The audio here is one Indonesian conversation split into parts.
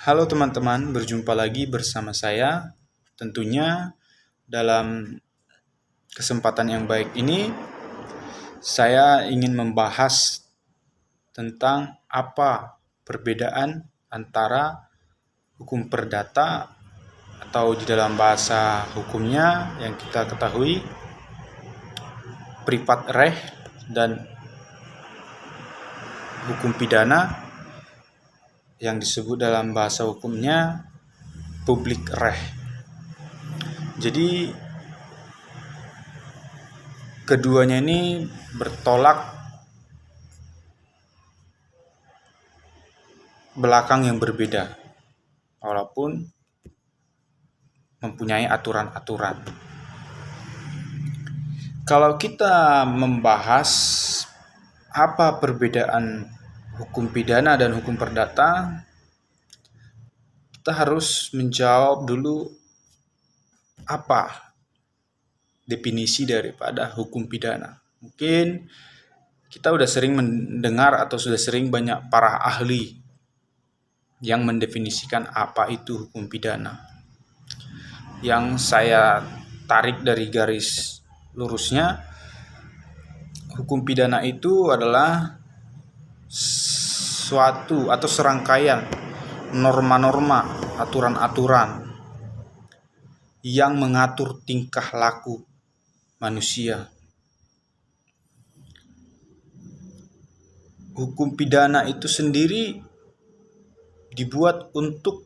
Halo teman-teman, berjumpa lagi bersama saya. Tentunya dalam kesempatan yang baik ini, saya ingin membahas tentang apa perbedaan antara hukum perdata atau di dalam bahasa hukumnya yang kita ketahui privat reh dan hukum pidana yang disebut dalam bahasa hukumnya publik reh. Jadi keduanya ini bertolak belakang yang berbeda, walaupun mempunyai aturan-aturan. Kalau kita membahas apa perbedaan hukum pidana dan hukum perdata, kita harus menjawab dulu apa definisi daripada hukum pidana. Mungkin kita sudah sering mendengar atau sudah sering banyak para ahli yang mendefinisikan apa itu hukum pidana. Yang saya tarik dari garis lurusnya, hukum pidana itu adalah suatu atau serangkaian norma-norma, aturan-aturan yang mengatur tingkah laku manusia. Hukum pidana itu sendiri dibuat untuk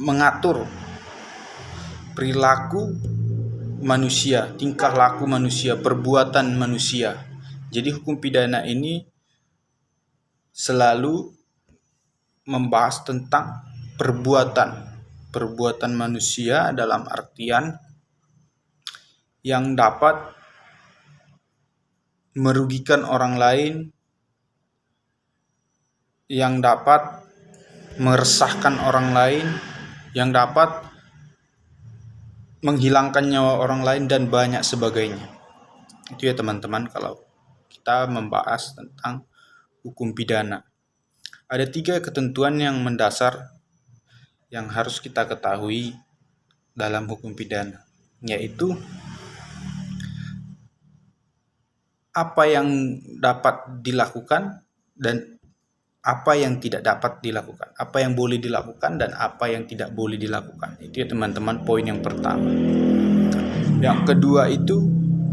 mengatur perilaku manusia, tingkah laku manusia, perbuatan manusia. Jadi hukum pidana ini selalu membahas tentang perbuatan manusia dalam artian yang dapat merugikan orang lain, yang dapat meresahkan orang lain, yang dapat menghilangkan nyawa orang lain, dan banyak sebagainya. Itu ya teman-teman kalau kita membahas tentang hukum pidana. Ada 3 ketentuan yang mendasar yang harus kita ketahui dalam hukum pidana, yaitu apa yang dapat dilakukan dan apa yang tidak dapat dilakukan, apa yang boleh dilakukan dan apa yang tidak boleh dilakukan. Itu ya teman-teman poin yang pertama. Yang kedua itu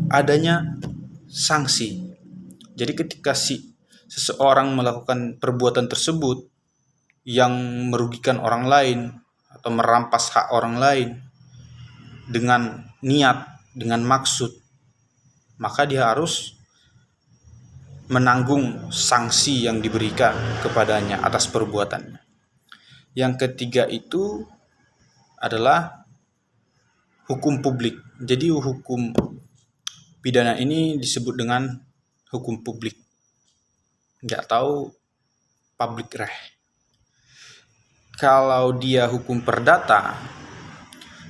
adanya sanksi. Jadi ketika seseorang melakukan perbuatan tersebut yang merugikan orang lain atau merampas hak orang lain dengan niat, dengan maksud, maka dia harus menanggung sanksi yang diberikan kepadanya atas perbuatannya. Yang ketiga itu adalah hukum publik. Jadi hukum pidana ini disebut dengan hukum publik. Nggak tahu public reh. Kalau dia hukum perdata,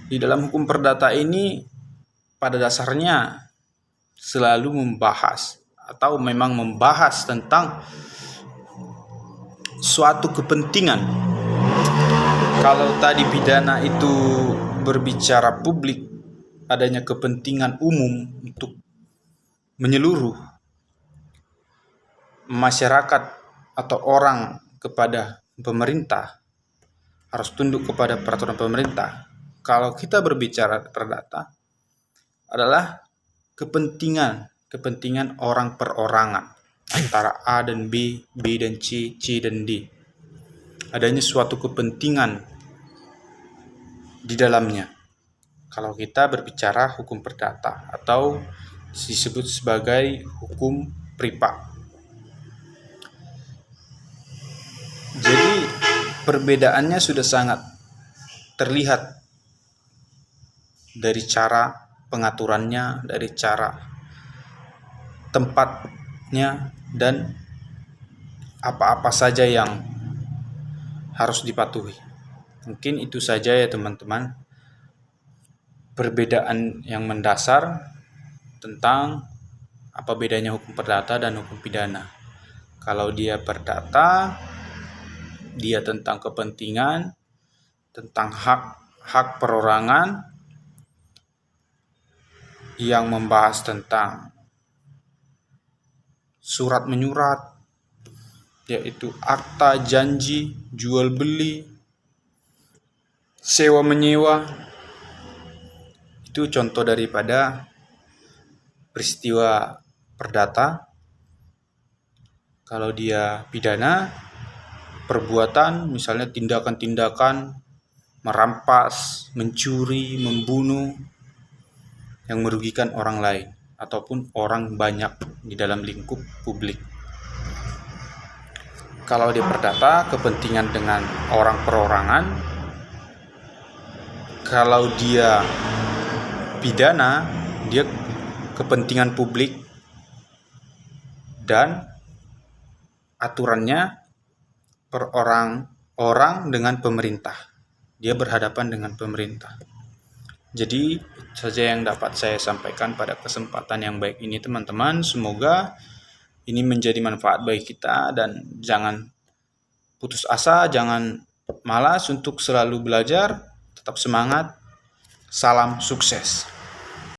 di dalam hukum perdata ini pada dasarnya selalu membahas atau memang membahas tentang suatu kepentingan. Kalau tadi pidana itu berbicara publik, adanya kepentingan umum untuk menyeluruh masyarakat atau orang kepada pemerintah, harus tunduk kepada peraturan pemerintah. Kalau kita berbicara perdata adalah kepentingan orang perorangan antara A dan B, B dan C, C dan D. Adanya suatu kepentingan di dalamnya. Kalau kita berbicara hukum perdata atau disebut sebagai hukum privat. Jadi perbedaannya sudah sangat terlihat dari cara pengaturannya, dari cara tempatnya, dan apa-apa saja yang harus dipatuhi. Mungkin itu saja ya teman-teman, perbedaan yang mendasar tentang apa bedanya hukum perdata dan hukum pidana. Kalau dia perdata, dia tentang kepentingan, tentang hak perorangan, yang membahas tentang surat menyurat, yaitu akta janji jual beli, sewa menyewa. Itu contoh daripada peristiwa perdata. Kalau dia pidana, perbuatan misalnya tindakan-tindakan merampas, mencuri, membunuh yang merugikan orang lain ataupun orang banyak di dalam lingkup publik. Kalau di perdata, kepentingan dengan orang perorangan. Kalau dia pidana, dia kepentingan publik dan aturannya per orang dengan pemerintah. Dia berhadapan dengan pemerintah. Jadi itu saja yang dapat saya sampaikan pada kesempatan yang baik ini, teman-teman. Semoga ini menjadi manfaat bagi kita, dan jangan putus asa, jangan malas untuk selalu belajar, tetap semangat. Salam sukses.